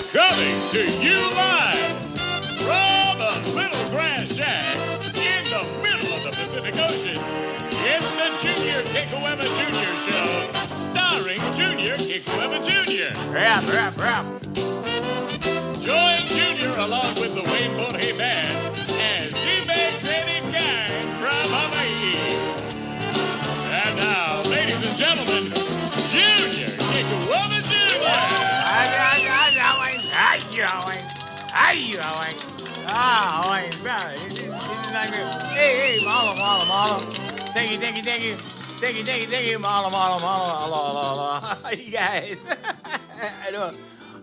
Coming to you live from a little grass shack in the middle of the Pacific Ocean. It's the Junior Kekuewa Jr. Show, starring Junior Kekuewa Jr. Rap, rap, rap. Join Junior along with the Wayne Borje Band as he makes any kind from Hawaii. And now, ladies and gentlemen, Junior Kekuewa Jr. How you doing? Hey, Mala. Thank you, Mala. You guys.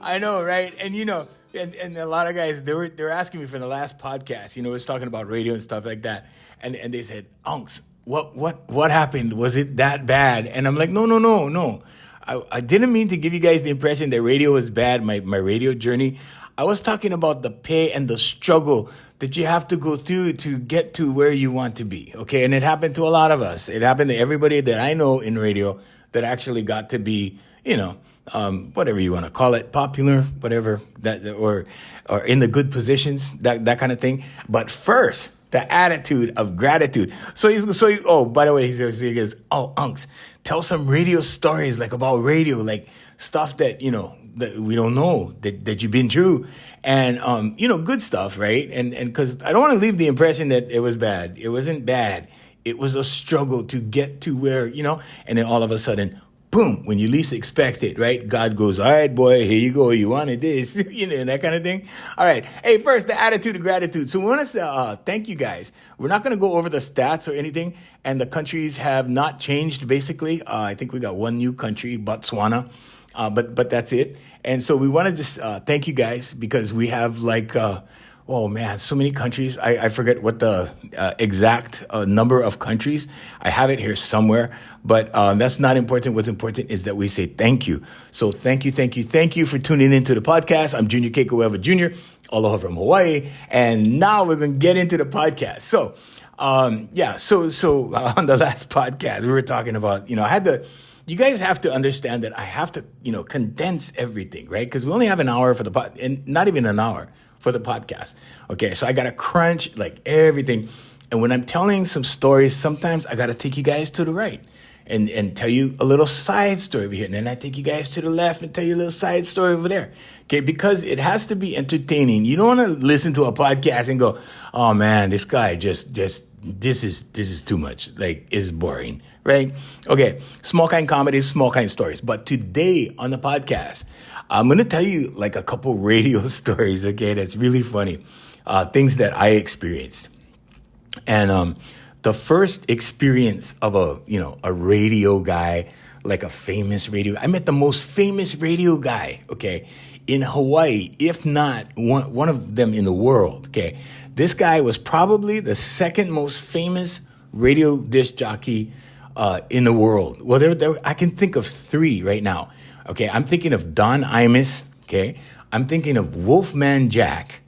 I know, right? And you know, and a lot of guys, they were asking me for the last podcast, it was talking about radio and stuff like that. And they said, Unks, what happened? Was it that bad? And I'm like, no. I didn't mean to give you guys the impression that radio was bad, my radio journey. I was talking about the pay and the struggle that you have to go through to get to where you want to be, okay? And it happened to a lot of us. It happened to everybody that I know in radio that actually got to be, whatever you want to call it, popular, whatever, that or in the good positions, that kind of thing. But first, the attitude of gratitude. By the way, he goes, Unks, tell some radio stories, like about radio, like stuff that, that we don't know, that you've been through, and, good stuff, right? And because I don't want to leave the impression that it was bad. It wasn't bad. It was a struggle to get to where, and then all of a sudden, boom, when you least expect it, right? God goes, all right, boy, here you go. You wanted this, that kind of thing. All right. Hey, first, the attitude of gratitude. So we want to say thank you guys. We're not going to go over the stats or anything, and the countries have not changed, basically. I think we got one new country, Botswana. But that's it. And so we want to just thank you guys, because we have so many countries. I forget what the exact number of countries. I have it here somewhere, but that's not important. What's important is that we say thank you. So thank you for tuning into the podcast. I'm Junior Kekuewa Jr., aloha from Hawaii. And now we're going to get into the podcast. So on the last podcast, we were talking about, you guys have to understand that I have to, condense everything, right? Because we only have an hour for the and not even an hour for the podcast. Okay, so I got to crunch like everything. And when I'm telling some stories, sometimes I got to take you guys to the right and tell you a little side story over here. And then I take you guys to the left and tell you a little side story over there. Okay, because it has to be entertaining. You don't want to listen to a podcast and go, oh man, this guy just this is too much. Like, it's boring, right? Okay, small kind comedies, small kind stories. But today on the podcast, I'm going to tell you like a couple radio stories, okay, that's really funny. Things that I experienced. And the first experience of a radio guy, like a famous radio, I met the most famous radio guy, okay, in Hawaii, if not one of them in the world, okay? This guy was probably the second most famous radio disc jockey in the world. Well, I can think of three right now. Okay, I'm thinking of Don Imus. Okay, I'm thinking of Wolfman Jack.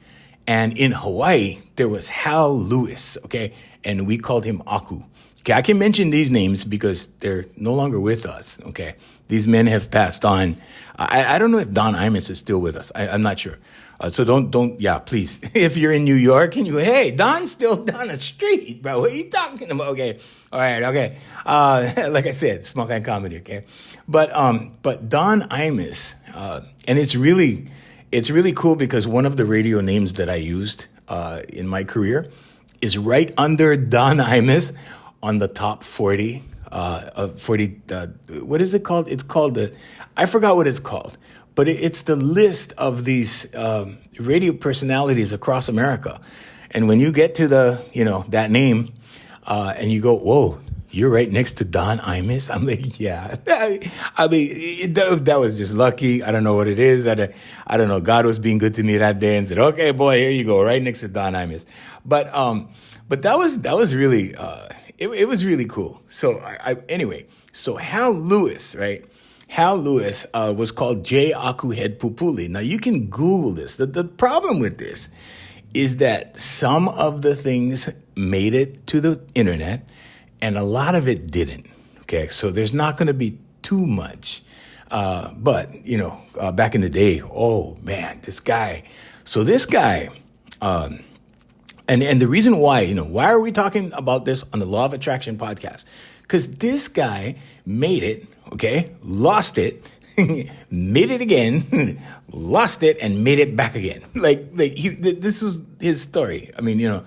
And in Hawaii, there was Hal Lewis. Okay, and we called him Aku. Okay, I can mention these names because they're no longer with us. Okay, these men have passed on. I don't know if Don Imus is still with us. I'm not sure. So don't, please. If you're in New York and you go, hey, Don's still down the street, bro. What are you talking about? Okay. All right. Okay. Like I said, small kind comedy. Okay. But Don Imus, and it's really cool because one of the radio names that I used, in my career is right under Don Imus on the top 40, what is it called? It's called I forgot what it's called. But it's the list of these radio personalities across America. And when you get to that name, and you go, whoa, you're right next to Don Imus? I'm like, yeah. I mean, that was just lucky. I don't know what it is. I don't know. God was being good to me that day and said, okay, boy, here you go, right next to Don Imus. But that was really, it was really cool. So anyway, so Hal Lewis, right? Hal Lewis was called J. Aku Head Pupuli. Now, you can Google this. The problem with this is that some of the things made it to the internet and a lot of it didn't, Okay, so there's not going to be too much. But, back in the day, oh man, this guy. So this guy, and the reason why, why are we talking about this on the Law of Attraction podcast? Because this guy made it, okay, lost it, made it again, lost it, and made it back again. This was his story. I mean,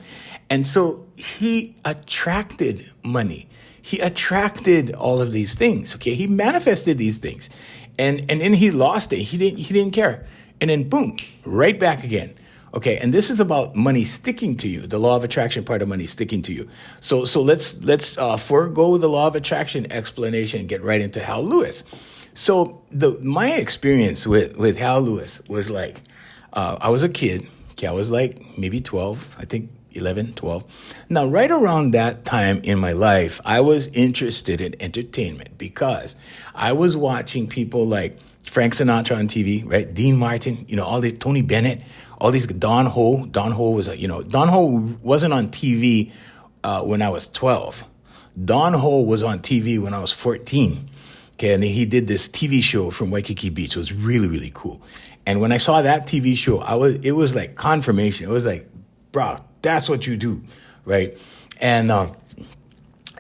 and so he attracted money. He attracted all of these things. Okay, he manifested these things, and then he lost it. He didn't care, and then boom, right back again. Okay, and this is about money sticking to you. The law of attraction part of money sticking to you. So let's forego the law of attraction explanation and get right into Hal Lewis. So my experience with Hal Lewis was like, I was a kid. Okay, I was like maybe 12, I think 11, 12. Now, right around that time in my life, I was interested in entertainment because I was watching people like Frank Sinatra on TV, right? Dean Martin, all these, Tony Bennett, all these, Don Ho. Don Ho was, Don Ho wasn't on TV when I was 12. Don Ho was on TV when I was 14. Okay, and he did this TV show from Waikiki Beach. It was really, really cool. And when I saw that TV show, it was like confirmation. It was like, bro, that's what you do, right? And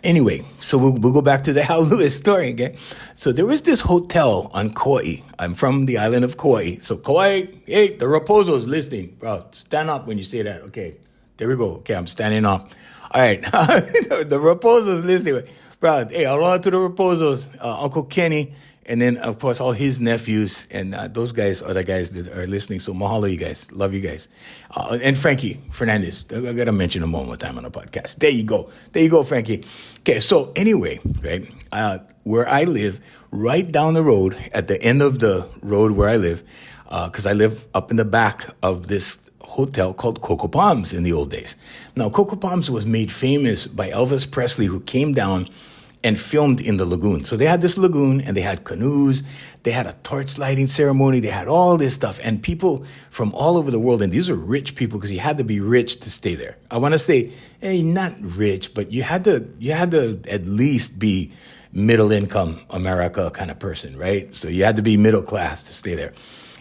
anyway, so we'll go back to the Hal Lewis story, okay? So there was this hotel on Kauai. I'm from the island of Kauai. So Kauai, hey, the Raposo's listening. Bro, stand up when you say that. Okay, there we go. Okay, I'm standing up. All right, the Raposo's listening. Bro, hey, aloha to the Raposos, Uncle Kenny, and then, of course, all his nephews, and those guys are the guys that are listening. So mahalo, you guys. Love you guys. And Frankie Fernandez. I got to mention him one more time on the podcast. There you go, Frankie. Okay, so anyway, right, where I live, right down the road, at the end of the road where I live, because I live up in the back of this hotel called Coco Palms in the old days. Now, Coco Palms was made famous by Elvis Presley, who came down and filmed in the lagoon. So they had this lagoon, and they had canoes, they had a torch lighting ceremony, they had all this stuff, and people from all over the world, and these are rich people, because you had to be rich to stay there. I want to say, hey, not rich, but you had to at least be middle income America kind of person, right? So you had to be middle class to stay there.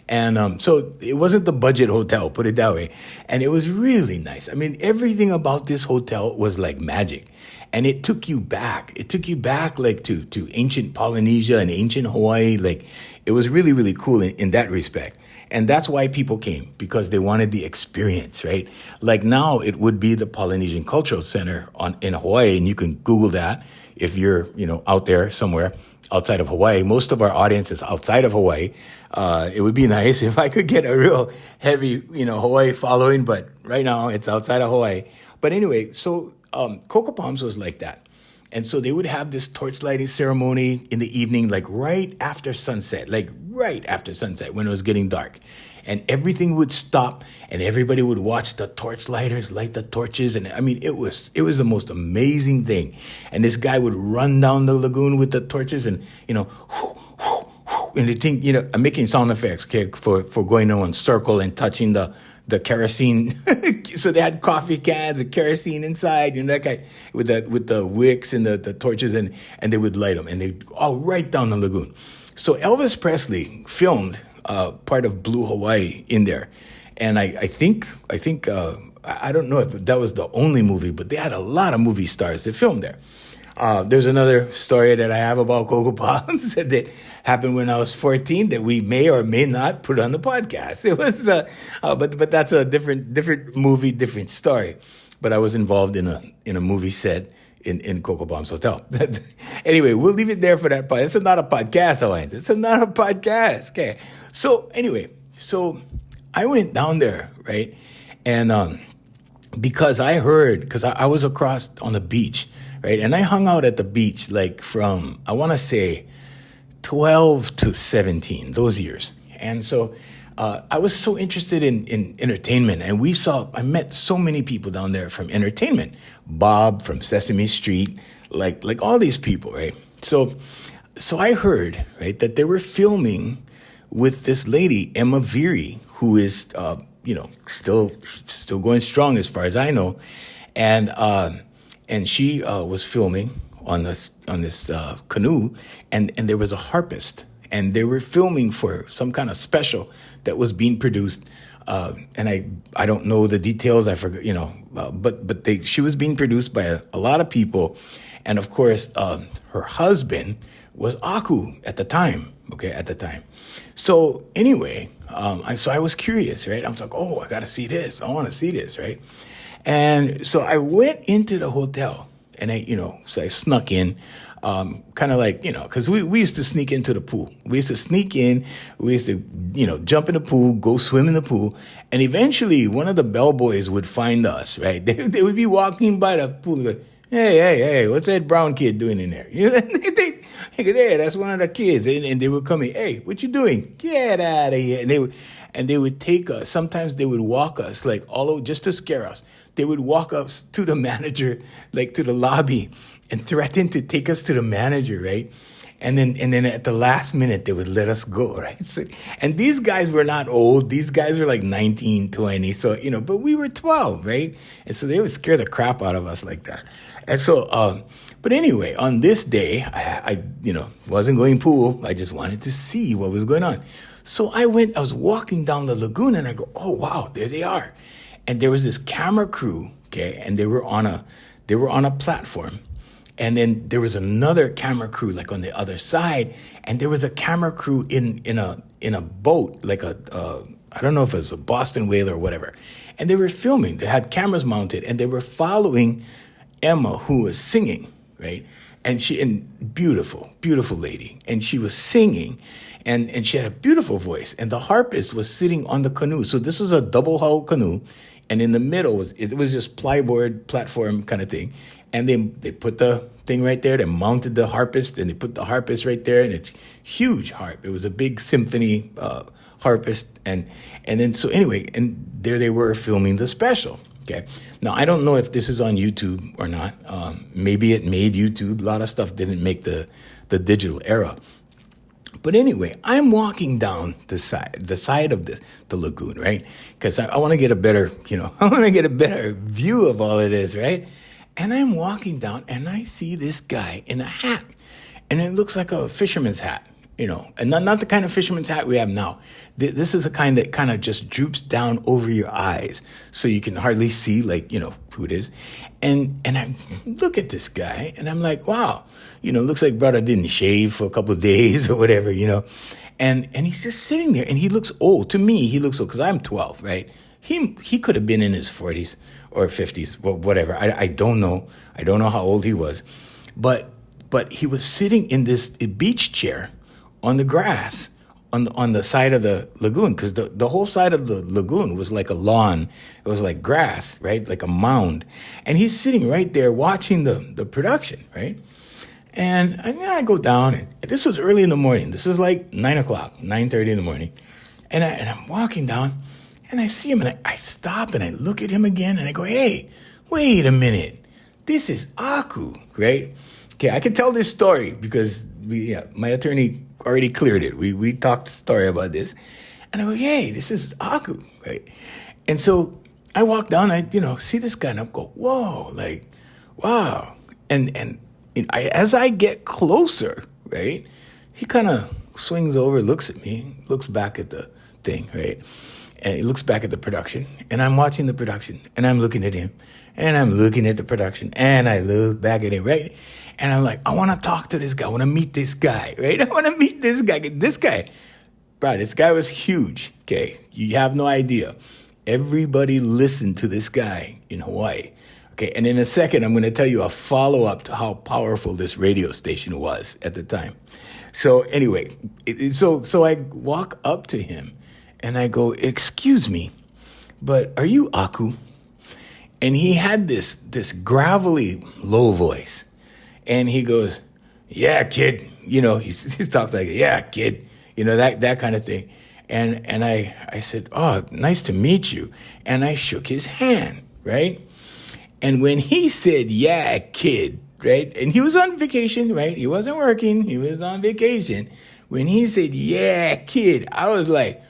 And so it wasn't the budget hotel, put it that way. And it was really nice. I mean, everything about this hotel was like magic. And it took you back. It took you back like to ancient Polynesia and ancient Hawaii. Like, it was really, really cool in that respect. And that's why people came, because they wanted the experience, right? Like now it would be the Polynesian Cultural Center in Hawaii. And you can Google that if you're, out there somewhere outside of Hawaii. Most of our audience is outside of Hawaii. It would be nice if I could get a real heavy, Hawaii following, but right now it's outside of Hawaii. But anyway, so Coco Palms was like that. And so they would have this torch lighting ceremony in the evening, like right after sunset, when it was getting dark. And everything would stop, and everybody would watch the torch lighters light the torches. And I mean, it was the most amazing thing. And this guy would run down the lagoon with the torches, and, and they think, I'm making sound effects, okay, for going on circle and touching the kerosene. So they had coffee cans with kerosene inside, that guy with the wicks and the torches, and they would light them, and they all right down the lagoon. So Elvis Presley filmed part of Blue Hawaii in there, and I think I don't know if that was the only movie, but they had a lot of movie stars that filmed there. There's another story that I have about Coco Palms that happened when I was 14 that we may or may not put on the podcast. It was, but that's a different movie, different story. But I was involved in a movie set in Coco Palms Hotel. Anyway, we'll leave it there for that part. It's not a podcast, Hawaiians. It's not a podcast. Okay. So anyway, I went down there, right? And because I was across on the beach, right? And I hung out at the beach like from, I want to say, 12 to 17, those years. And so I was so interested in entertainment. And I met so many people down there from entertainment. Bob from Sesame Street, like all these people, right? So I heard, right, that they were filming with this lady, Emma Veary, who is, still going strong as far as I know. And she was filming on this canoe, and there was a harpist, and they were filming for some kind of special that was being produced. And I don't know the details. I forgot, but she was being produced by a lot of people, and of course, her husband was Aku at the time. Okay, at the time. So anyway, so I was curious, right? I was like, oh, I got to see this. I want to see this, right? And so I went into the hotel, and so I snuck in, kind of like, because we used to sneak into the pool. We used to sneak in, we used to, jump in the pool, go swim in the pool. And eventually one of the bellboys would find us, right? They would be walking by the pool, like, hey, what's that brown kid doing in there? Hey, that's one of the kids. And they would come in, hey, what you doing? Get out of here. And they would take us. Sometimes they would walk us, like, all over, just to scare us. They would walk us to the manager, like to the lobby, and threaten to take us to the manager, right? And then at the last minute, they would let us go, right? So, and these guys were not old. These guys were like 19, 20. So, but we were 12, right? And so they would scare the crap out of us like that. And so, but anyway, on this day, I wasn't going pool. I just wanted to see what was going on. So I was walking down the lagoon, and I go, oh, wow, there they are. And there was this camera crew, okay? And they were on a platform. And then there was another camera crew like on the other side, and there was a camera crew in a boat, like I don't know if it was a Boston whaler or whatever. And they were filming. They had cameras mounted, and they were following Emma, who was singing, right? And beautiful lady. And she was singing, and she had a beautiful voice. And the harpist was sitting on the canoe. So this was a double hull canoe, and in the middle was just plyboard platform kind of thing. And they put the thing right there. They mounted the harpist, and they put the harpist right there, and it's huge harp. It was a big symphony harpist, and then so anyway, and there they were filming the special. Okay, now I don't know if this is on YouTube or not. Maybe it made YouTube. A lot of stuff didn't make the digital era. But anyway, I'm walking down the side of the lagoon, right? Because I want to get a better, view of all of this, right? And I'm walking down, and I see this guy in a hat, and it looks like a fisherman's hat, and not the kind of fisherman's hat we have now. This is the kind that kind of just droops down over your eyes, so you can hardly see, who it is. And I look at this guy, and I'm like, wow, looks like brother didn't shave for a couple of days or whatever, and he's just sitting there, and he looks old. To me, he looks old because I'm 12, right? He could have been in his 40s or 50s, well, whatever. I don't know. I don't know how old he was. But he was sitting in this beach chair on the grass on the side of the lagoon, because the whole side of the lagoon was like a lawn. It was like grass, right? Like a mound. And he's sitting right there watching the production, right? And I go down, and this was early in the morning. This is like 9 o'clock, 9:30 in the morning. And I'm walking down, and I see him, and I stop, and I look at him again, and I go, hey, wait a minute. This is Aku, right? Okay, I can tell this story because my attorney already cleared it. We talked the story about this. And I go, hey, this is Aku, right? And so I walk down, I see this guy, and I go, whoa, like, wow. And as I get closer, right, he kind of swings over, looks at me, looks back at the thing, right? And he looks back at the production, and I'm watching the production, and I'm looking at him, and I'm looking at the production, and I look back at him, right? And I'm like, I want to talk to this guy. I want to meet this guy, right? I want to meet this guy. This guy, bro, this guy was huge, okay? You have no idea. Everybody listened to this guy in Hawaii, okay? And in a second, I'm going to tell you a follow-up to how powerful this radio station was at the time. So anyway, so I walk up to him, and I go, excuse me, but are you Aku? And he had this gravelly, low voice. And he goes, yeah, kid. He talks like, yeah, kid. That kind of thing. And I said, oh, nice to meet you. And I shook his hand, right? And when he said, yeah, kid, right? And he was on vacation, right? He wasn't working. He was on vacation. When he said, yeah, kid, I was like,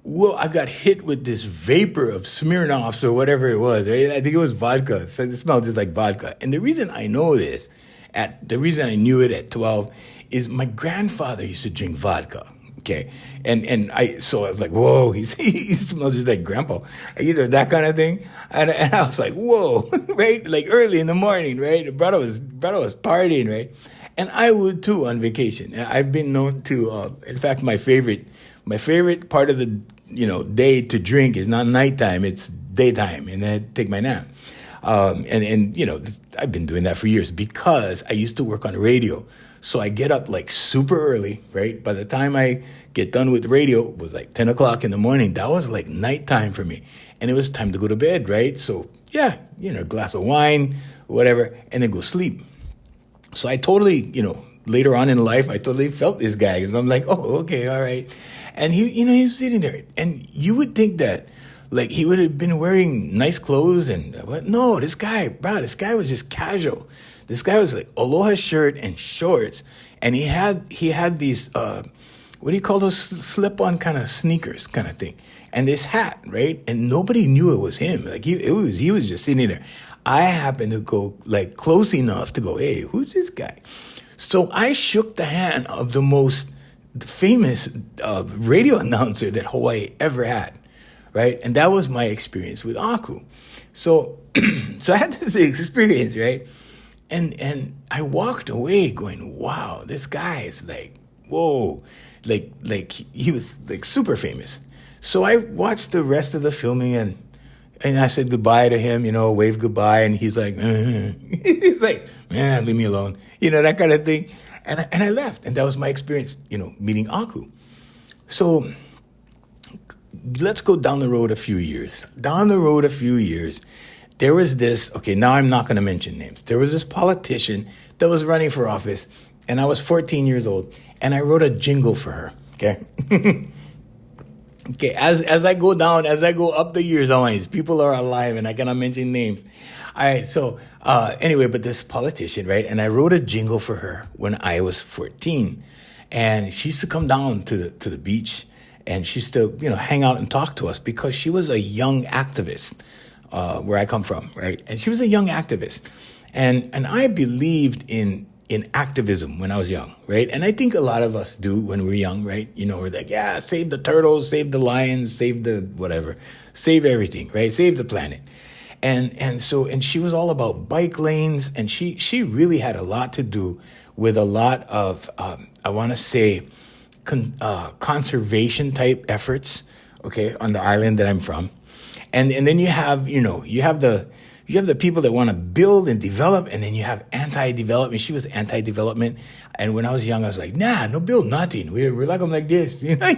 whoa, I got hit with this vapor of Smirnoffs or whatever it was, right? I think it was vodka. So it smelled just like vodka. And the reason I know this, The reason I knew it at 12 is my grandfather used to drink vodka. Okay. So I was like, whoa, he smells just like grandpa, that kind of thing. And I was like, whoa, right? Like early in the morning, right? The brother was partying, right? And I would too on vacation. I've been known to, in fact, my favorite part of the, day to drink is not nighttime, it's daytime. And then I take my nap. I've been doing that for years because I used to work on radio. So I get up like super early, right? By the time I get done with radio, it was like 10 o'clock in the morning. That was like nighttime for me. And it was time to go to bed, right? So yeah, a glass of wine, whatever, and then go sleep. So I totally, later on in life, I totally felt this guy because I'm like, oh, okay, all right. And he was sitting there and you would think that like he would have been wearing nice clothes but no, this guy was just casual. This guy was like aloha shirt and shorts, and he had these what do you call those slip-on kind of sneakers kind of thing, and this hat, right? And nobody knew it was him. Like he was just sitting there. I happened to go like close enough to go, hey, who's this guy? So I shook the hand of the most famous radio announcer that Hawaii ever had, right? And that was my experience with Aku. So I had this experience, right? And I walked away going, wow, this guy is like, whoa, like he was like super famous. So I watched the rest of the filming and I said goodbye to him, waved goodbye. And he's like, he's like, man, leave me alone. That kind of thing. And I left. And that was my experience, meeting Aku. So let's go down the road a few years. There was this, okay, now I'm not going to mention names. There was this politician that was running for office, and I was 14 years old, and I wrote a jingle for her, okay? Okay, as I go up the years, always, people are alive, and I cannot mention names. All right, so anyway, but this politician, right, and I wrote a jingle for her when I was 14, and she used to come down to the beach, and she used to, hang out and talk to us because she was a young activist. Where I come from, right? And she was a young activist. And I believed in activism when I was young, right? And I think a lot of us do when we're young, right? We're like, yeah, save the turtles, save the lions, save the whatever, save everything, right? Save the planet. And she was all about bike lanes, and she really had a lot to do with a lot of, I want to say, conservation type efforts, okay, on the island that I'm from. And then you have the people that want to build and develop, and then you have anti-development. She was anti-development. And when I was young, I was like, nah, no build nothing. We're like, I'm like this, and I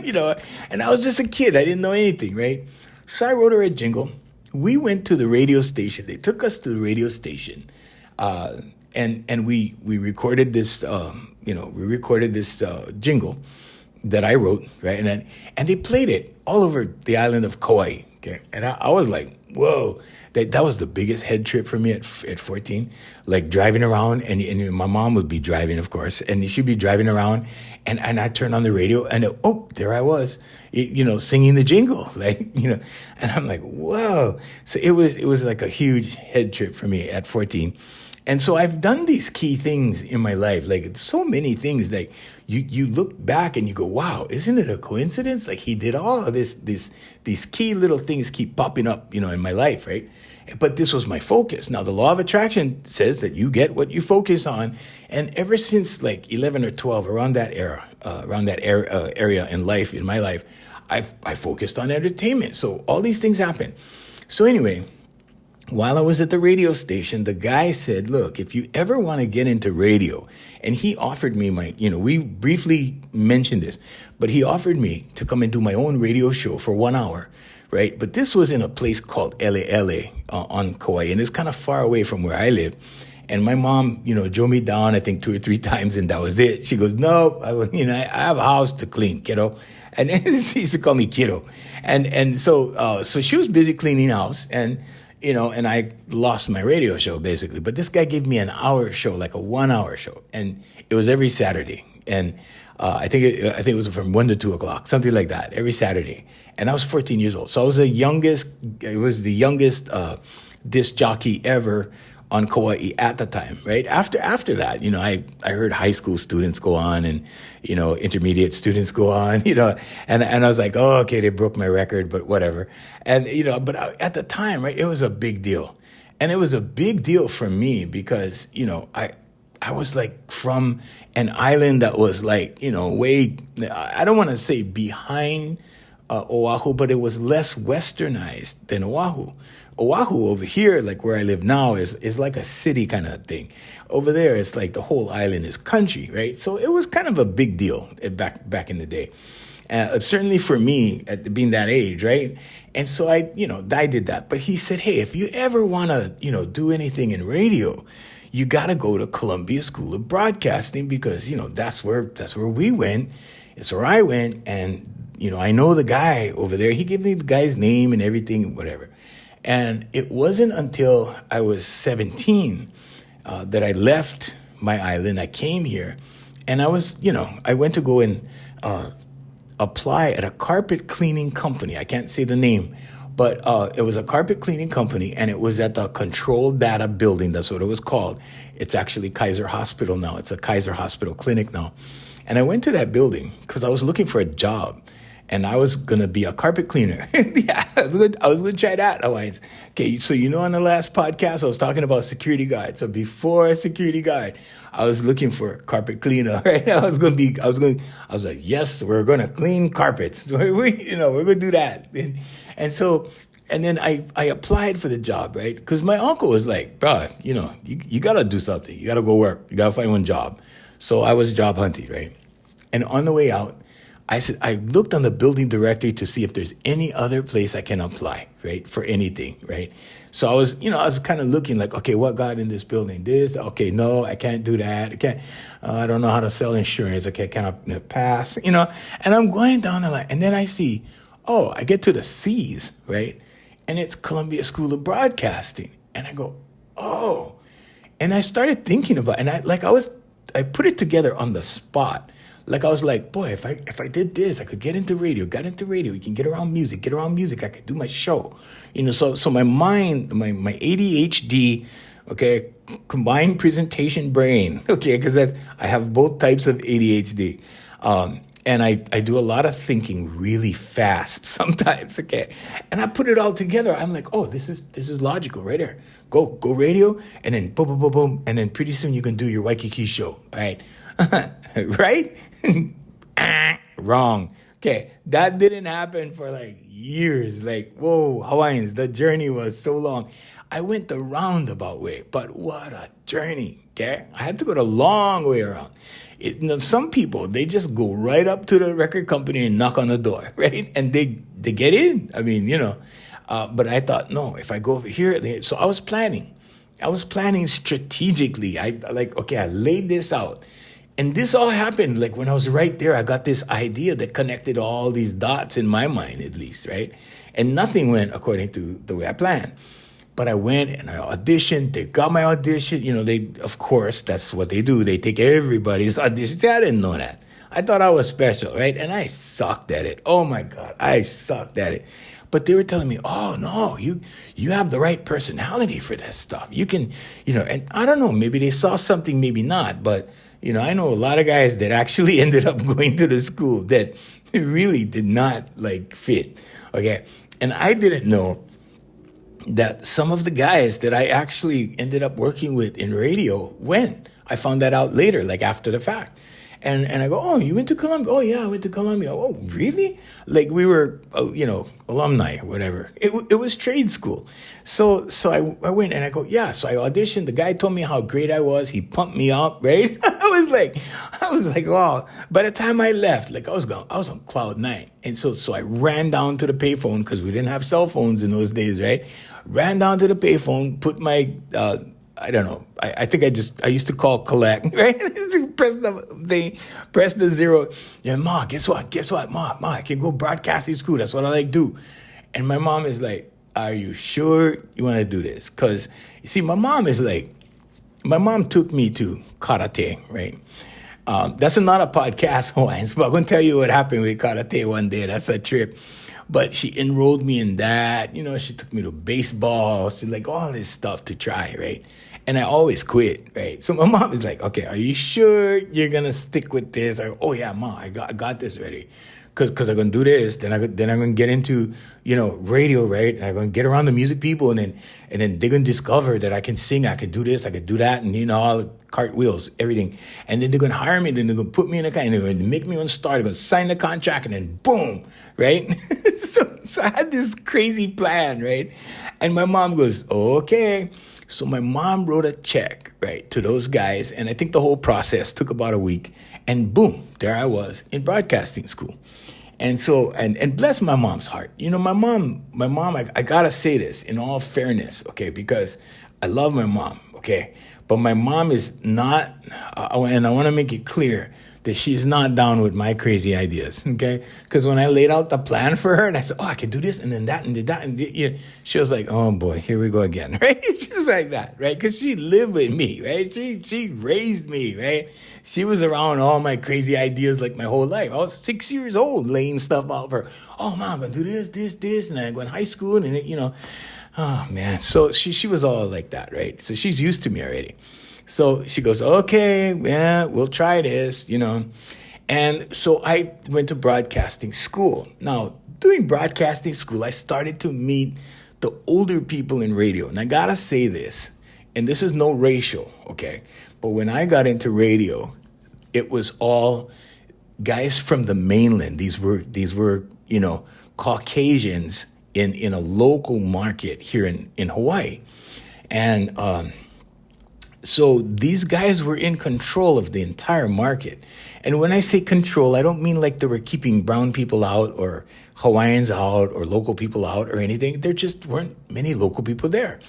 was just a kid. I didn't know anything, right? So I wrote her a jingle. We went to the radio station. They took us to the radio station. And we recorded this, jingle that I wrote, right? And they played it all over the island of Kauai. Okay. And I was like, whoa, that was the biggest head trip for me at 14, like driving around and my mom would be driving, of course, and she'd be driving around and I turned on the radio and there I was, singing the jingle, like, and I'm like, whoa. So it was like a huge head trip for me at 14. And so I've done these key things in my life, like so many things, like you look back and you go, wow, isn't it a coincidence? Like he did all of these key little things keep popping up, in my life, right? But this was my focus. Now, the law of attraction says that you get what you focus on. And ever since like 11 or 12, around that area in life, in my life, I focused on entertainment. So all these things happen. So anyway, while I was at the radio station, the guy said, look, if you ever want to get into radio, and he offered me we briefly mentioned this, but he offered me to come and do my own radio show for 1 hour, right? But this was in a place called LA on Kauai, and it's kind of far away from where I live. And my mom, drove me down, I think 2 or 3 times, and that was it. She goes, no, I have a house to clean, kiddo. And she used to call me kiddo. And so she was busy cleaning house, and I lost my radio show basically. But this guy gave me an hour show, like a 1 hour show. And it was every Saturday. And I think it was from 1 to 2 o'clock, something like that, every Saturday. And I was 14 years old. So I was the youngest disc jockey ever on Kauai at the time, right? After that, I heard high school students go on and, intermediate students go on, and I was like, oh, okay, they broke my record, but whatever. And, but at the time, right, it was a big deal. And it was a big deal for me because, I was like from an island that was like, way, I don't want to say behind Oahu, but it was less westernized than Oahu. Oahu over here, like where I live now, is like a city kind of thing. Over there, it's like the whole island is country, right? So it was kind of a big deal back in the day. Certainly for me, at being that age, right? And so I did that. But he said, hey, if you ever want to, do anything in radio, you got to go to Columbia School of Broadcasting because, that's where we went. It's where I went. And, I know the guy over there. He gave me the guy's name and everything, whatever. And it wasn't until I was 17 that I left my island. I came here and I went to go and apply at a carpet cleaning company. I can't say the name, but it was a carpet cleaning company and it was at the Control Data Building. That's what it was called. It's actually Kaiser Hospital now. It's a Kaiser Hospital clinic now. And I went to that building because I was looking for a job. And I was going to be a carpet cleaner. Yeah, I was going to try that, Hawaiians. Okay, so on the last podcast, I was talking about security guard. So before security guard, I was looking for a carpet cleaner, right? I was like, yes, we're going to clean carpets. We're going to do that. And then I applied for the job, right? Because my uncle was like, bro, you got to do something. You got to go work. You got to find one job. So I was job hunting, right? And on the way out, I looked on the building directory to see if there's any other place I can apply, right, for anything, right? So I was kind of looking like, okay, what got in this building? This, okay, no, I can't do that. I can't, I don't know how to sell insurance. Okay, can I pass? And I'm going down the line, and then I see, I get to the C's, right, and it's Columbia School of Broadcasting, and I go, oh, and I started thinking about, and I put it together on the spot. Like I was like, boy, if I did this, I could get into radio. Got into radio, you can get around music. I could do my show. So my mind, my ADHD, okay, combined presentation brain, okay, because I have both types of ADHD. And I do a lot of thinking really fast sometimes, okay? And I put it all together. I'm like, oh, this is logical right there. Go radio, and then boom, boom, boom, boom, and then pretty soon you can do your Waikiki show, all right? Right? Wrong. Okay, that didn't happen for like years. Like, whoa, Hawaiians, the journey was so long. I went the roundabout way, but what a journey, okay? I had to go the long way around. Some people, they just go right up to the record company and knock on the door, right? And they get in. I mean, but I thought, no, if I go over here, so I was planning strategically. I laid this out. And this all happened like when I was right there. I got this idea that connected all these dots in my mind, at least, right? And nothing went according to the way I planned. But I went and I auditioned. They got my audition. They, of course, that's what they do. They take everybody's audition. See, I didn't know that. I thought I was special, right? And I sucked at it. Oh my God, I sucked at it. But they were telling me, oh no, you have the right personality for this stuff. You can, and I don't know, maybe they saw something, maybe not, but I know a lot of guys that actually ended up going to the school that really did not fit. Okay. And I didn't know that some of the guys that I actually ended up working with in radio went. I found that out later, like after the fact. And I go, oh, you went to Columbia? Oh, yeah, I went to Columbia. Oh, really? Like we were, alumni or whatever. It was trade school. So I went and I go, yeah. So I auditioned. The guy told me how great I was. He pumped me up, right? I was like, wow. By the time I left, I was on cloud nine. And so I ran down to the payphone because we didn't have cell phones in those days, right? Ran down to the payphone, put my, I don't know. I think I used to call collect, right? Press the thing, press the zero. Yeah, Ma, guess what? Ma, I can go broadcasting school. That's what I like to do. And my mom is like, are you sure you want to do this? Because, you see, my mom took me to karate, right? That's not a podcast, Hawaiians, but I'm going to tell you what happened with karate one day. That's a trip. But she enrolled me in that. She took me to baseball. She all this stuff to try, right? And I always quit, right? So my mom is like, okay, are you sure you're going to stick with this? Or, oh yeah, mom, I got this ready. Cause I'm going to do this. Then I'm going to get into, radio, right? And I'm going to get around the music people, and then they're going to discover that I can sing, I can do this, I can do that. And, all the cartwheels, everything. And then they're going to hire me. Then they're going to put me in a kind, they're going to make me on start. They're going to sign the contract, and then boom, right? so I had this crazy plan, right? And my mom goes, okay. So my mom wrote a check, right, to those guys. And I think the whole process took about a week. And boom, there I was in broadcasting school. And so, and bless my mom's heart. My mom, I gotta say this in all fairness, okay, because I love my mom, okay? But my mom is not, and I want to make it clear that she's not down with my crazy ideas, okay? Because when I laid out the plan for her, and I said, oh, I could do this, and then that, and did that, and she was like, oh boy, here we go again, right? She was like that, right? Because she lived with me, right? She raised me, right? She was around all my crazy ideas like my whole life. I was 6 years old laying stuff out for her. Oh, mom, I'm going to do this, and I go in high school, and oh man. So she was all like that, right? So she's used to me already. So she goes, okay, yeah, we'll try this, And so I went to broadcasting school. Now, doing broadcasting school, I started to meet the older people in radio. And I gotta say this, and this is no racial, okay? But when I got into radio, it was all guys from the mainland. These were Caucasians in a local market here in Hawaii. And so these guys were in control of the entire market. And when I say control, I don't mean like they were keeping brown people out or Hawaiians out or local people out or anything. There just weren't many local people there.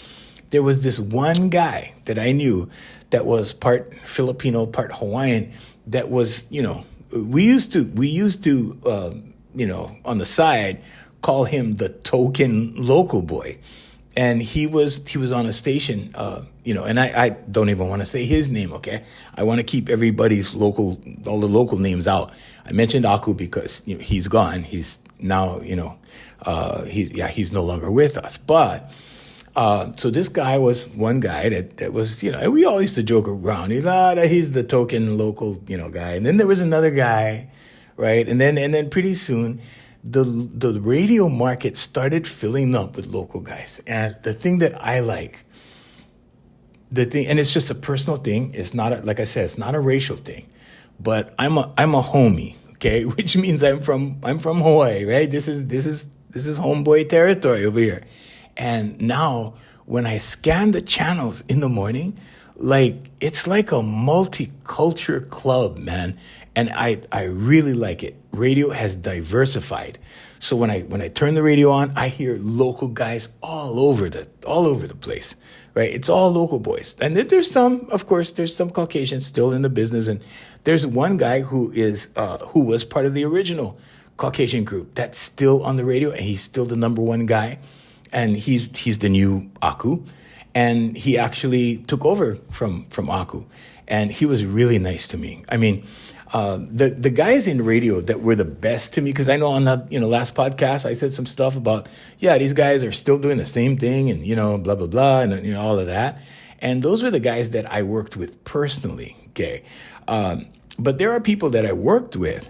There was this one guy that I knew that was part Filipino, part Hawaiian, that was, we used to on the side, call him the token local boy. And he was on a station, and I don't even want to say his name, okay? I want to keep everybody's all the local names out. I mentioned Aku because he's gone. He's now, he's no longer with us. But so this guy was one guy that was, and we all used to joke around. He's the token local, guy. And then there was another guy, right? And then pretty soon, the radio market started filling up with local guys. And the thing that I like, and it's just a personal thing. It's not like I said, it's not a racial thing, but I'm a homie, okay? Which means I'm from Hawaii, right? This is homeboy territory over here. And now when I scan the channels in the morning, it's like a multicultural club, man. And I really like it. Radio has diversified. So when I turn the radio on, I hear local guys all over the place, right? It's all local boys. And then there's some Caucasians still in the business. And there's one guy who was part of the original Caucasian group that's still on the radio, and he's still the number one guy. And he's the new Aku. And he actually took over from Aku. And he was really nice to me. I mean, the guys in radio that were the best to me, because I know on the last podcast I said some stuff about, these guys are still doing the same thing and, blah, blah, blah, and all of that. And those were the guys that I worked with personally, okay? But there are people that I worked with,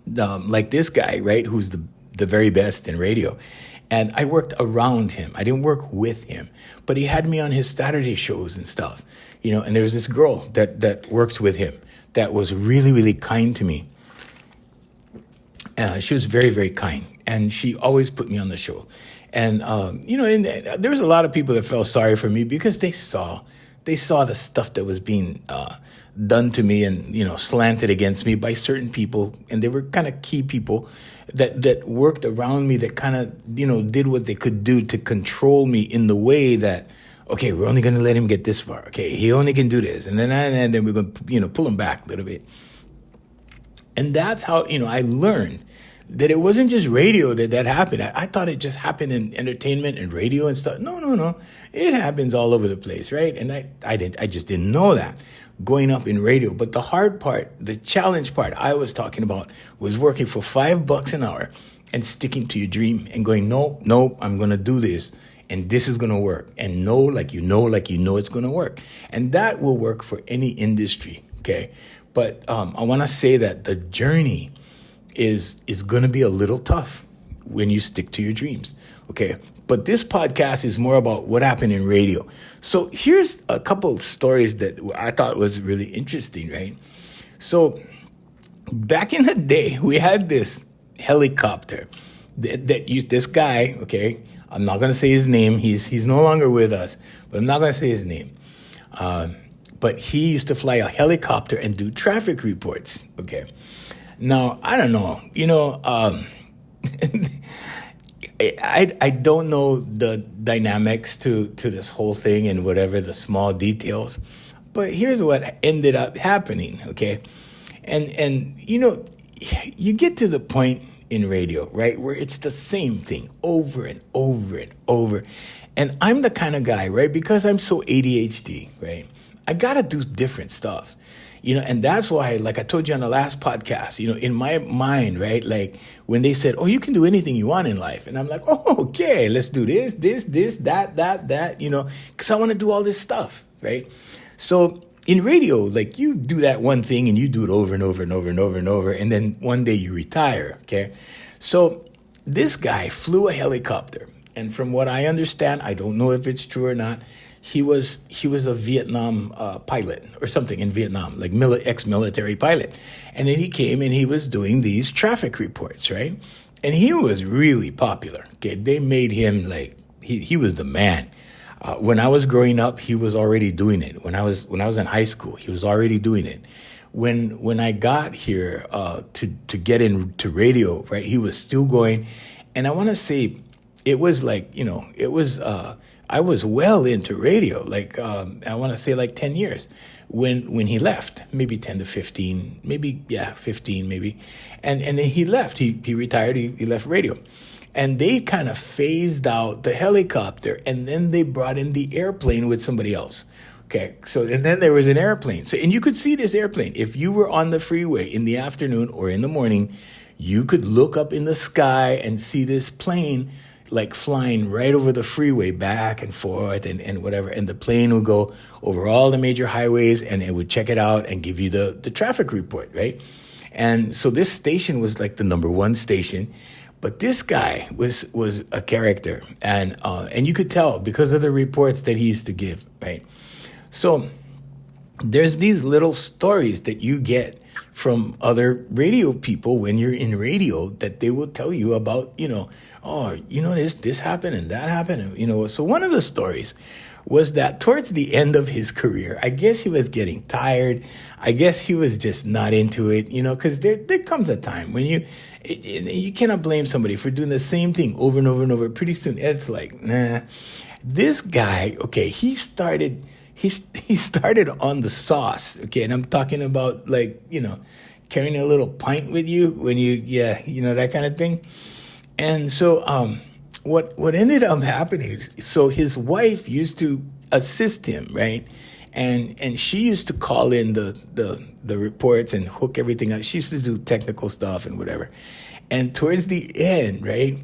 like this guy, right, who's the very best in radio. And I worked around him. I didn't work with him, but he had me on his Saturday shows and stuff, and there was this girl that worked with him that was really, really kind to me. She was very, very kind, and she always put me on the show. And, and there was a lot of people that felt sorry for me because they saw the stuff that was being done to me and, slanted against me by certain people. And they were kind of key people that worked around me that kind of, did what they could do to control me in the way that, okay, we're only going to let him get this far. Okay, he only can do this. And then we're going to, pull him back a little bit. And that's how, I learned that it wasn't just radio that happened. I thought it just happened in entertainment and radio and stuff. No. It happens all over the place, right? And I just didn't know that going up in radio. But the hard part, the challenge part I was talking about was working for $5 an hour and sticking to your dream and going, no, I'm going to do this. and this is going to work, and know like you know it's going to work. And that will work for any industry, okay? But I want to say that the journey is going to be a little tough when you stick to your dreams, okay? But this podcast is more about what happened in radio. So here's a couple of stories that I thought was really interesting, right? So back in the day, we had this helicopter that used this guy, okay? I'm not going to say his name. He's no longer with us, but I'm not going to say his name. But he used to fly a helicopter and do traffic reports, okay? Now, I don't know, I don't know the dynamics to this whole thing and whatever the small details, but here's what ended up happening, okay? And you get to the point in radio, right, where it's the same thing over and over and over. And I'm the kind of guy, right, because I'm so ADHD, right, I got to do different stuff. And that's why, like I told you on the last podcast, in my mind, right, like when they said, oh, you can do anything you want in life. And I'm like, oh, okay, let's do this, that, because I want to do all this stuff, right? So in radio, like you do that one thing and you do it over and over and over and over and over. And then one day you retire, okay? So this guy flew a helicopter. And from what I understand, I don't know if it's true or not, he was a Vietnam pilot or something in Vietnam, like ex-military pilot. And then he came and he was doing these traffic reports, right? And he was really popular. Okay, they made him like he was the man. When I was growing up, he was already doing it. When I was in high school, he was already doing it. When I got here to get into radio, right, he was still going. And I want to say it was like, I was well into radio, like I want to say like 10 years when he left, maybe 10 to 15, maybe, 15 maybe. And then he left, he retired, he left radio. And they kind of phased out the helicopter and then they brought in the airplane with somebody else. Okay, so and then there was an airplane. So and you could see this airplane. If you were on the freeway in the afternoon or in the morning, you could look up in the sky and see this plane like flying right over the freeway back and forth and whatever. And the plane would go over all the major highways and it would check it out and give you the traffic report, right? And so this station was like the number one station. But this guy was a character. And you could tell because of the reports that he used to give, right? So there's these little stories that you get from other radio people when you're in radio that they will tell you about, this happened and that happened. And, so one of the stories was that towards the end of his career, I guess he was getting tired. I guess he was just not into it, because there comes a time when you cannot blame somebody for doing the same thing over and over and over. Pretty soon, it's like, nah. This guy, okay, he started on the sauce, okay, and I'm talking about like, carrying a little pint with you when that kind of thing. And so what ended up happening is, so his wife used to assist him, right? And she used to call in the reports and hook everything up. She used to do technical stuff and whatever. And towards the end, right,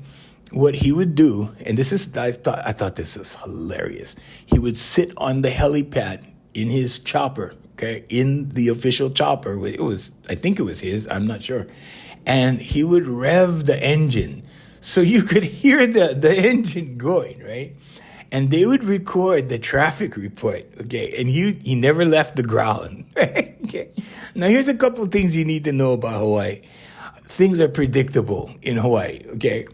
what he would do, and I thought this was hilarious. He would sit on the helipad in his chopper, okay, in the official chopper. I think it was his, I'm not sure. And he would rev the engine so you could hear the engine going, right? And they would record the traffic report, okay? And he never left the ground, right? Okay. Now, here's a couple of things you need to know about Hawaii. Things are predictable in Hawaii, okay?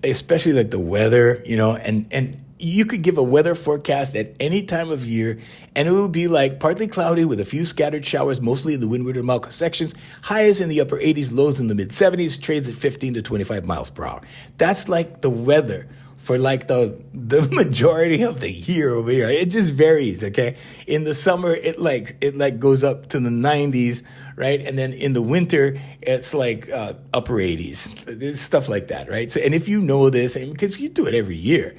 Especially like the weather, and you could give a weather forecast at any time of year, and it would be like partly cloudy with a few scattered showers, mostly in the windward and Mauka sections, highs in the upper 80s, lows in the mid 70s, trades at 15 to 25 miles per hour. That's like the weather for like the majority of the year over here. It just varies, okay? In the summer, it goes up to the 90s, right? And then in the winter, it's like upper 80s, stuff like that, right? So, and if you know this, and because you do it every year,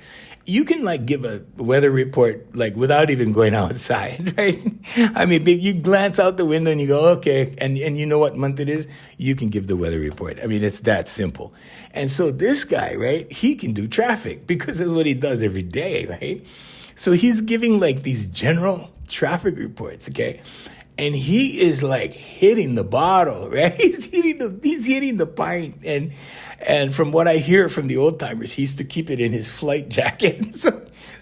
you can like give a weather report like without even going outside, right? I mean, you glance out the window and you go, okay, and you know what month it is? You can give the weather report. I mean, it's that simple. And so this guy, right, he can do traffic because that's what he does every day, right? So he's giving like these general traffic reports, okay? And he is like hitting the bottle, right? He's hitting the pint. And from what I hear from the old timers, he used to keep it in his flight jacket.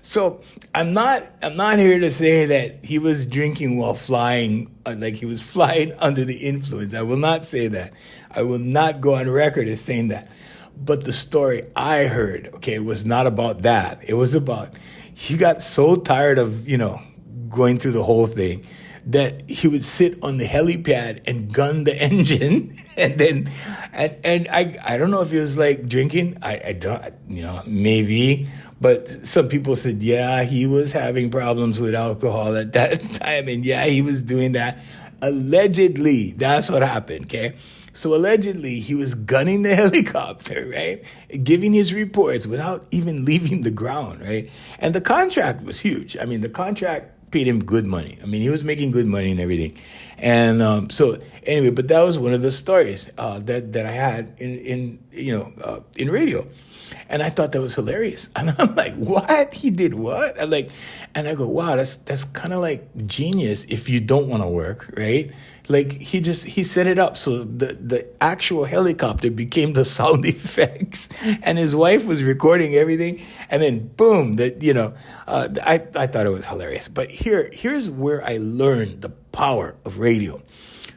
So I'm not here to say that he was drinking while flying, like he was flying under the influence. I will not say that. I will not go on record as saying that. But the story I heard, okay, was not about that. It was about he got so tired of, going through the whole thing that he would sit on the helipad and gun the engine. And then, and I don't know if he was like drinking. I don't, maybe. But some people said, yeah, he was having problems with alcohol at that time. And yeah, he was doing that. Allegedly, that's what happened, okay? So allegedly, he was gunning the helicopter, right? Giving his reports without even leaving the ground, right? And the contract was huge. I mean, the contract paid him good money. I mean, he was making good money and everything. And so anyway, but that was one of the stories that I had in radio. And I thought that was hilarious. And I'm like, what? He did what? And I go, wow, that's kind of like genius if you don't want to work, right? Like he set it up so the actual helicopter became the sound effects, and his wife was recording everything, and then boom, I thought it was hilarious. But here's where I learned the power of radio.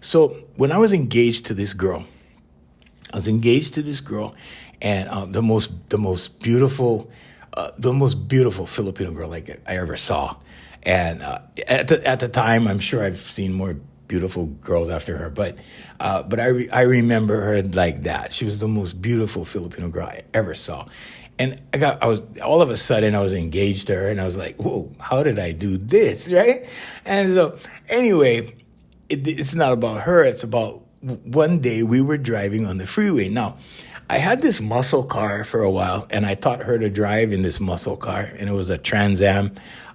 So when I was engaged to this girl, and the most beautiful Filipino girl like I ever saw, and at the time, I'm sure I've seen more beautiful girls after her, but I remember her like that. She was the most beautiful Filipino girl I ever saw, and I was all of a sudden I was engaged to her, and I was like, whoa, how did I do this, right? And so anyway, it's not about her. It's about one day we were driving on the freeway. Now, I had this muscle car for a while, and I taught her to drive in this muscle car, and it was a Trans Am.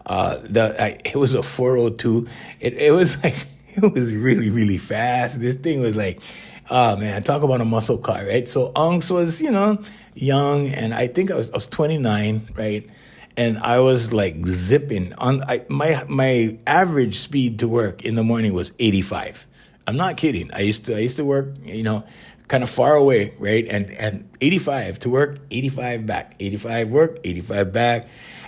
It was a 402. It was like, it was really, really fast. This thing was like, oh man, talk about a muscle car, right? So Angs was, young, and I think I was 29, right? And I was like zipping on. My average speed to work in the morning was 85. I'm not kidding. I used to work, kind of far away, right? And 85 to work, 85 back, 85 work, 85 back.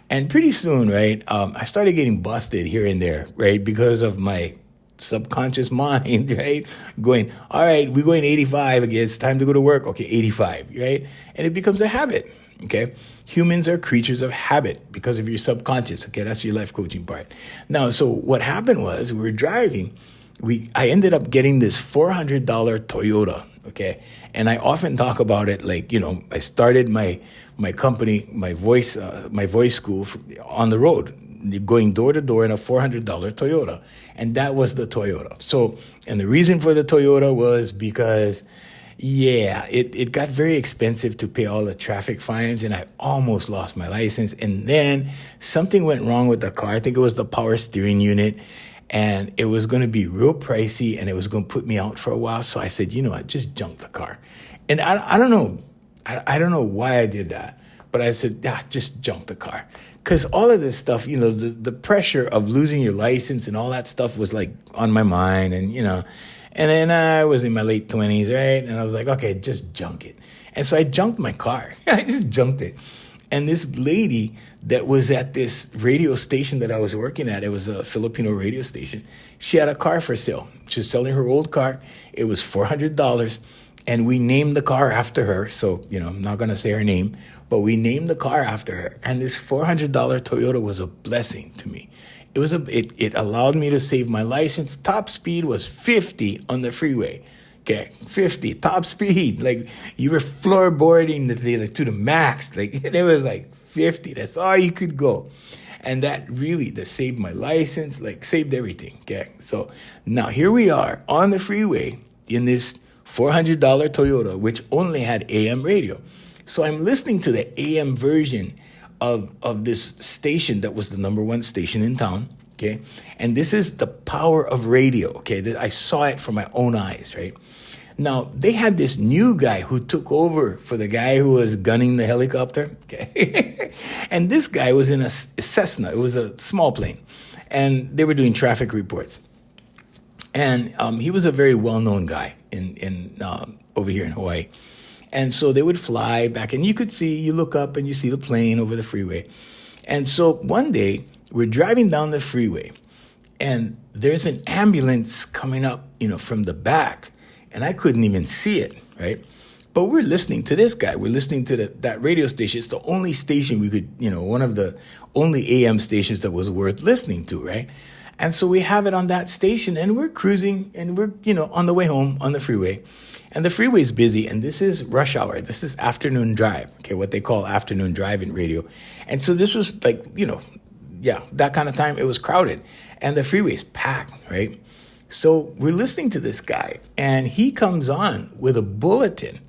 And pretty soon, right, I started getting busted here and there, right, because of my subconscious mind, right, going, all right, we're going 85 again. It's time to go to work. Okay, 85, right? And it becomes a habit, okay? Humans are creatures of habit because of your subconscious, okay? That's your life coaching part. Now, so what happened was we were driving. I ended up getting this $400 Toyota, okay? And I often talk about it like, I started my company, my voice school on the road, going door to door in a $400 Toyota. And that was the Toyota. So, and the reason for the Toyota was because, it got very expensive to pay all the traffic fines, and I almost lost my license. And then something went wrong with the car. I think it was the power steering unit. And it was going to be real pricey, and it was going to put me out for a while. So I said, I just junked the car. And I don't know. I don't know why I did that. But I said, just junk the car. Because all of this stuff, the pressure of losing your license and all that stuff was like on my mind. And, and then I was in my late 20s, right? And I was like, okay, just junk it. And so I junked my car. I just junked it. And this lady that was at this radio station that I was working at, it was a Filipino radio station, she had a car for sale. She was selling her old car. It was $400. And we named the car after her. So, I'm not going to say her name, but we named the car after her. And this $400 Toyota was a blessing to me. It allowed me to save my license. Top speed was 50 on the freeway. Okay, 50, top speed. Like, you were floorboarding the thing like, to the max. Like, it was like 50. That's all you could go. And that saved my license, like, saved everything. Okay, so now here we are on the freeway in this $400 Toyota, which only had AM radio. So I'm listening to the AM version of this station that was the number one station in town. Okay, and this is the power of radio. Okay, that I saw it from my own eyes. Right now, they had this new guy who took over for the guy who was gunning the helicopter. Okay, and this guy was in a Cessna. It was a small plane, and they were doing traffic reports. And he was a very well-known guy in over here in Hawaii. And so they would fly back, and you look up and you see the plane over the freeway. And so one day we're driving down the freeway, and there's an ambulance coming up, from the back, and I couldn't even see it, right? But we're listening to this guy. We're listening to that radio station. It's the only station we could, one of the only AM stations that was worth listening to, right? And so we have it on that station, and we're cruising, and we're, on the way home on the freeway. And the freeway is busy, and this is rush hour. This is afternoon drive, okay, what they call afternoon drive in radio. And so this was like, that kind of time. It was crowded, and the freeway's packed, right? So we're listening to this guy, and he comes on with a bulletin,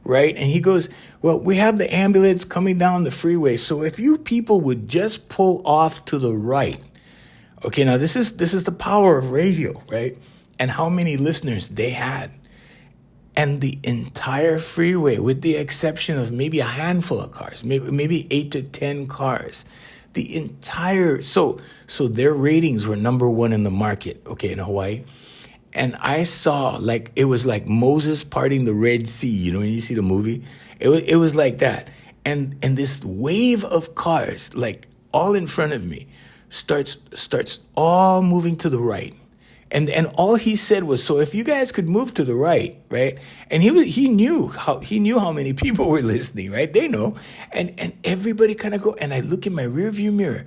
right? And he goes, well, we have the ambulance coming down the freeway, so if you people would just pull off to the right. Okay, now this is the power of radio, right? And how many listeners they had. And the entire freeway, with the exception of maybe a handful of cars, maybe 8 to 10 cars, the entire, so their ratings were number one in the market, okay, in Hawaii. And I saw, it was like Moses parting the Red Sea, when you see the movie, it was like that. And this wave of cars, all in front of me, starts all moving to the right. And all he said was, so if you guys could move to the right, right? And he knew how many people were listening, right? They know. And everybody kind of go, and I look in my rearview mirror,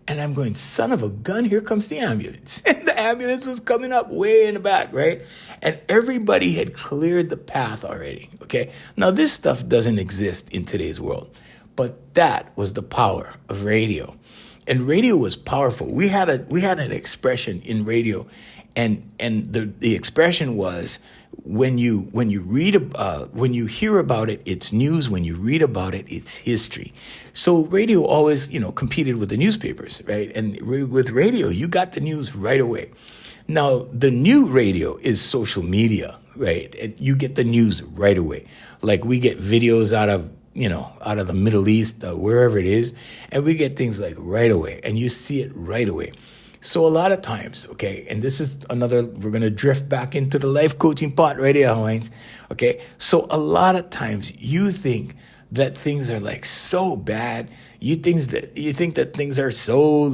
and I'm going, son of a gun, here comes the ambulance. And the ambulance was coming up way in the back, right? And everybody had cleared the path already, okay? Now, this stuff doesn't exist in today's world, but that was the power of radio. And radio was powerful. We had an expression in radio, and the expression was, when you hear about it, it's news. When you read about it, it's history. So radio always competed with the newspapers, right? And with radio, you got the news right away. Now the new radio is social media, right? You get the news right away. Like we get videos out of the Middle East, wherever it is, and we get things right away, and you see it right away. So a lot of times, okay, and this is we're going to drift back into the life coaching part right here, Hawaiians, okay? So a lot of times you think that things are so bad. You think that things are so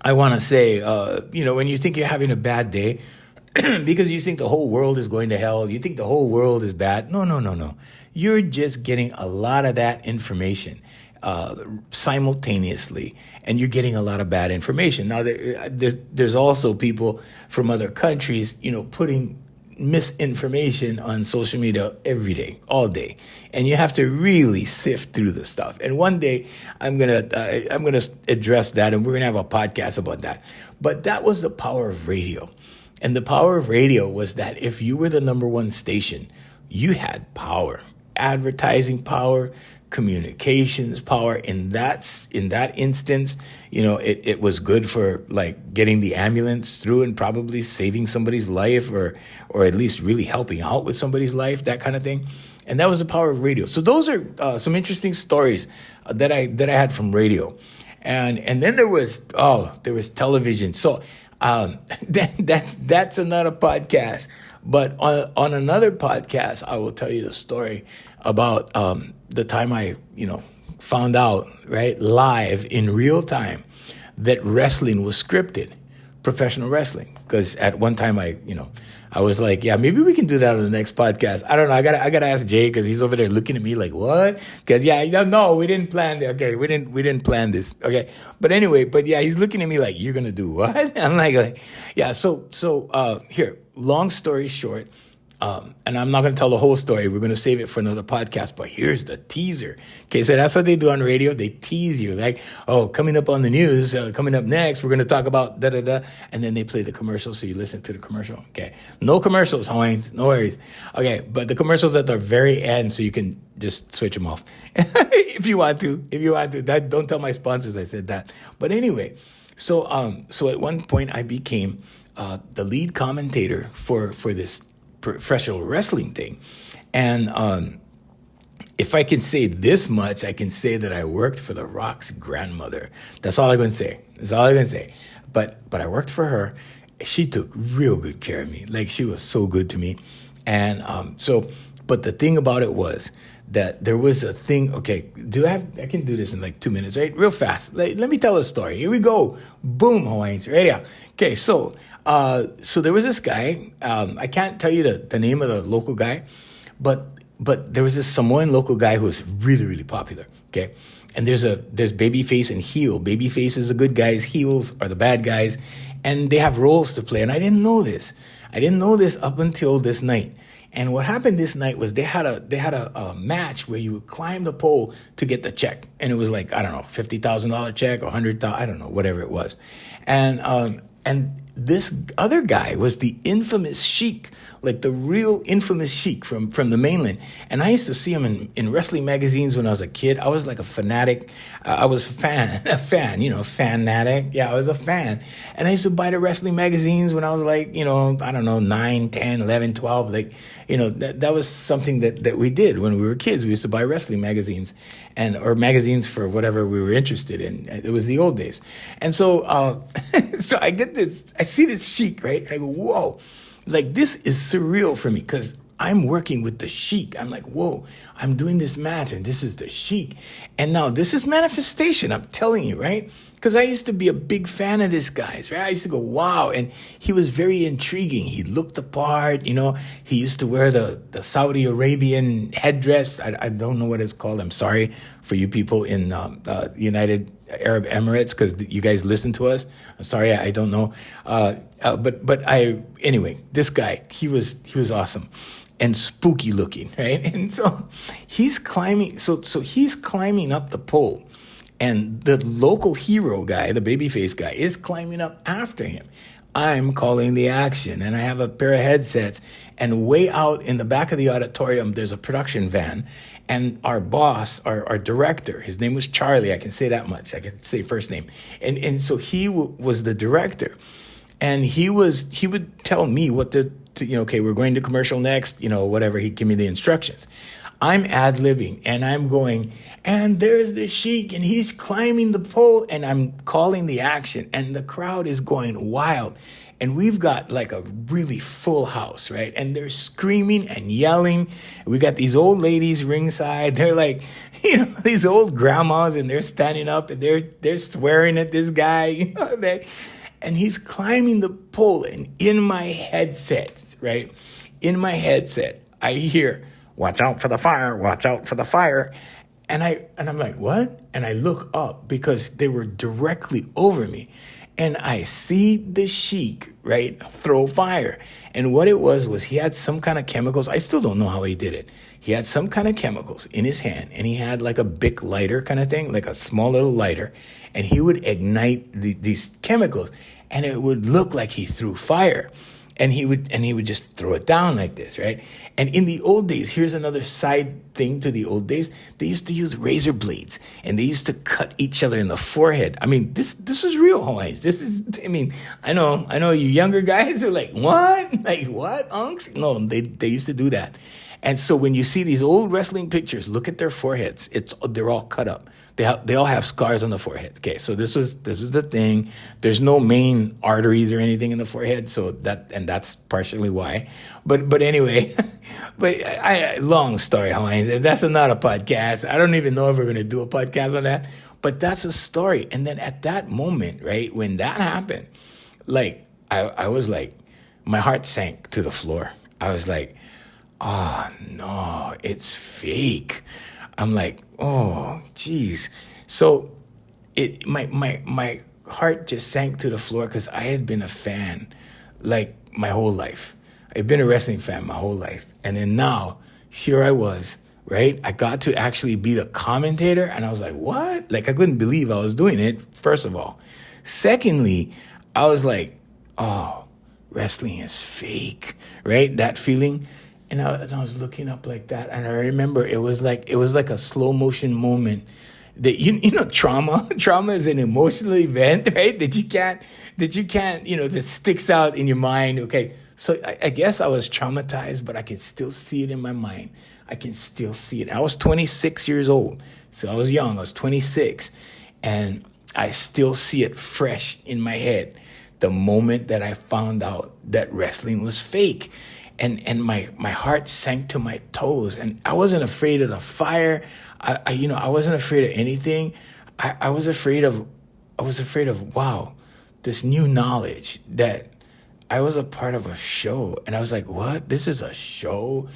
I want to say, when you think you're having a bad day, because you think the whole world is going to hell, you think the whole world is bad. No. You're just getting a lot of that information simultaneously, and you're getting a lot of bad information. Now, there's also people from other countries, putting misinformation on social media every day, all day, and you have to really sift through the stuff. And one day, I'm gonna address that, and we're gonna have a podcast about that. But that was the power of radio. And the power of radio was that if you were the number one station, you had power, advertising power, communications power. In that instance, it was good for getting the ambulance through and probably saving somebody's life, or at least really helping out with somebody's life, that kind of thing. And that was the power of radio. So those are some interesting stories that I had from radio. And then there was television. So that's another podcast. But on another podcast, I will tell you the story about the time I found out, right, live in real time, that wrestling was scripted, professional wrestling. Because at one time I was like, yeah, maybe we can do that on the next podcast. I don't know. I gotta ask Jay, because he's over there looking at me like, what? Because no, we didn't plan that. Okay, we didn't plan this. Okay, but anyway, he's looking at me like, you're gonna do what? I'm like, yeah. So here, long story short, And I'm not going to tell the whole story. We're going to save it for another podcast. But here's the teaser. Okay, so that's what they do on radio. They tease you like, oh, coming up on the news, coming up next, we're going to talk about da da da, and then they play the commercial, so you listen to the commercial. Okay, no commercials, Hawaiian, no worries. Okay, but the commercials at the very end, so you can just switch them off if you want to. If you want to, that don't tell my sponsors I said that. But anyway, so at one point I became the lead commentator for this professional wrestling thing. And if I can say this much, I can say that I worked for The Rock's grandmother. That's all I'm going to say. That's all I'm going to say. But I worked for her. She took real good care of me. Like, she was so good to me. And but the thing about it was that there was a thing. Okay, I can do this in like 2 minutes, right? Real fast. Let me tell a story. Here we go. Boom, Hawaiians. Right here. Okay, so there was this guy. I can't tell you the name of the local guy, but there was this Samoan local guy who was really, really popular. Okay, and there's babyface and heel. Babyface is the good guys. Heels are the bad guys, and they have roles to play. And I didn't know this. I didn't know this up until this night. And what happened this night was they had a match where you would climb the pole to get the check, and it was like, I don't know, $50,000 check or $100,000, I don't know, whatever it was, and this other guy was the infamous Sheik, like the real infamous Sheik from the mainland. And I used to see him in wrestling magazines when I was a kid. I was like a fanatic. I was a fan, fanatic. Yeah, I was a fan. And I used to buy the wrestling magazines when I was like, I don't know, 9, 10, 11, 12. Like, that was something that we did when we were kids. We used to buy wrestling magazines or magazines for whatever we were interested in. It was the old days. And so, so I get this, I see this Sheik, right? And I go, whoa, like, this is surreal for me because I'm working with the Sheik. I'm like, whoa, I'm doing this match and this is the Sheik. And now this is manifestation, I'm telling you, right? Because I used to be a big fan of this guy's, right? I used to go, wow. And he was very intriguing. He looked the part, he used to wear the Saudi Arabian headdress. I don't know what it's called. I'm sorry for you people in United Arab Emirates, because you guys listen to us. I'm sorry, I don't know. Anyway, this guy, he was awesome and spooky looking, right? And so he's climbing, so he's climbing up the pole. And the local hero guy, the babyface guy, is climbing up after him. I'm calling the action, and I have a pair of headsets. And way out in the back of the auditorium, there's a production van. And our boss, our director, his name was Charlie. I can say that much. I can say first name. And so he was the director. And he would tell me what okay, we're going to commercial next, whatever. He'd give me the instructions. I'm ad-libbing, and I'm going, and there's the Sheik, and he's climbing the pole, and I'm calling the action, and the crowd is going wild. And we've got like a really full house, right? And they're screaming and yelling. We got these old ladies ringside. They're like, these old grandmas, and they're standing up, and they're swearing at this guy, and he's climbing the pole, and in my headset, right? In my headset, I hear, "Watch out for the fire, watch out for the fire." And I'm like, what? And I look up because they were directly over me. And I see the Sheik, right, throw fire. And what it was he had some kind of chemicals. I still don't know how he did it. He had some kind of chemicals in his hand, and he had like a Bic lighter kind of thing, like a small little lighter. And he would ignite these chemicals, and it would look like he threw fire. And he would just throw it down like this, right? And in the old days, here's another side thing to the old days. They used to use razor blades, and they used to cut each other in the forehead. I mean, this is real, Hawaiians. I know you younger guys are like, what? Like, what, unks? No, they used to do that. And so when you see these old wrestling pictures, look at their foreheads. They're all cut up. They all have scars on the forehead. Okay, so this was the thing. There's no main arteries or anything in the forehead, so that's partially why. But anyway, long story, Hawaiians. That's not a podcast. I don't even know if we're gonna do a podcast on that. But that's a story. And then at that moment, right, when that happened, like I was like, my heart sank to the floor. I was like, oh no, it's fake. I'm like, oh geez. So my heart just sank to the floor because I had been a fan like my whole life. I've been a wrestling fan my whole life. And then now, here I was, right? I got to actually be the commentator, and I was like, what? Like, I couldn't believe I was doing it, first of all. Secondly, I was like, oh, wrestling is fake, right? That feeling. And I was looking up like that, and I remember it was like a slow motion moment. That you know, trauma is an emotional event, right? That you can't that sticks out in your mind. Okay, so I guess I was traumatized, but I can still see it in my mind. I can still see it. I was 26 years old, so I was young. I was 26, and I still see it fresh in my head. The moment that I found out that wrestling was fake. And my heart sank to my toes, and I wasn't afraid of the fire. I wasn't afraid of anything. I was afraid of wow, this new knowledge that I was a part of a show, and I was like, what? This is a show,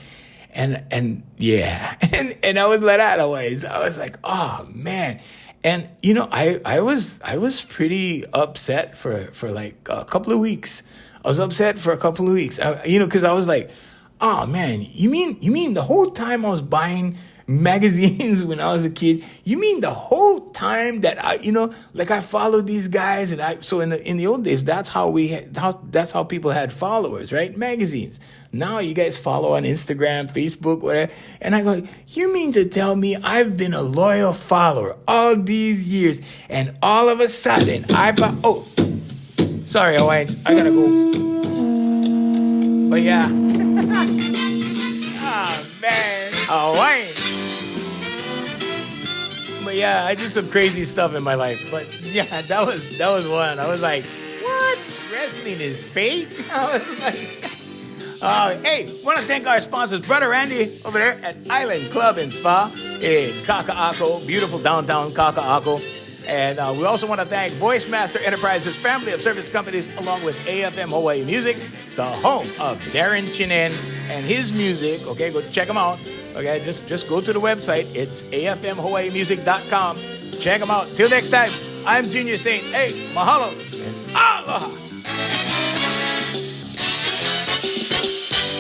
and yeah, and I was let out of ways. I was like, oh man. And I was pretty upset for like a couple of weeks. I was upset for a couple of weeks, because I was like, oh man, you mean the whole time I was buying magazines when I was a kid? You mean the whole time that I followed these guys, and so in the old days, that's how people had followers, right? Magazines. Now you guys follow on Instagram, Facebook, whatever. And I go, you mean to tell me I've been a loyal follower all these years, and all of a sudden sorry, Hawaiians, I gotta go. But yeah. Oh, man. Hawaiian. But yeah, I did some crazy stuff in my life. But yeah, that was one. I was like, what? Wrestling is fake? I was like... hey, want to thank our sponsors, Brother Randy over there at Island Club and Spa in Kaka'ako, beautiful downtown Kaka'ako. And we also want to thank Voice Master Enterprises, family of service companies, along with AFM Hawaii Music, the home of Darren Chinen and his music. Okay, go check them out. Okay, just go to the website. It's afmhawaiimusic.com. Check them out. Till next time, I'm Junior Saint. Hey, mahalo and aloha.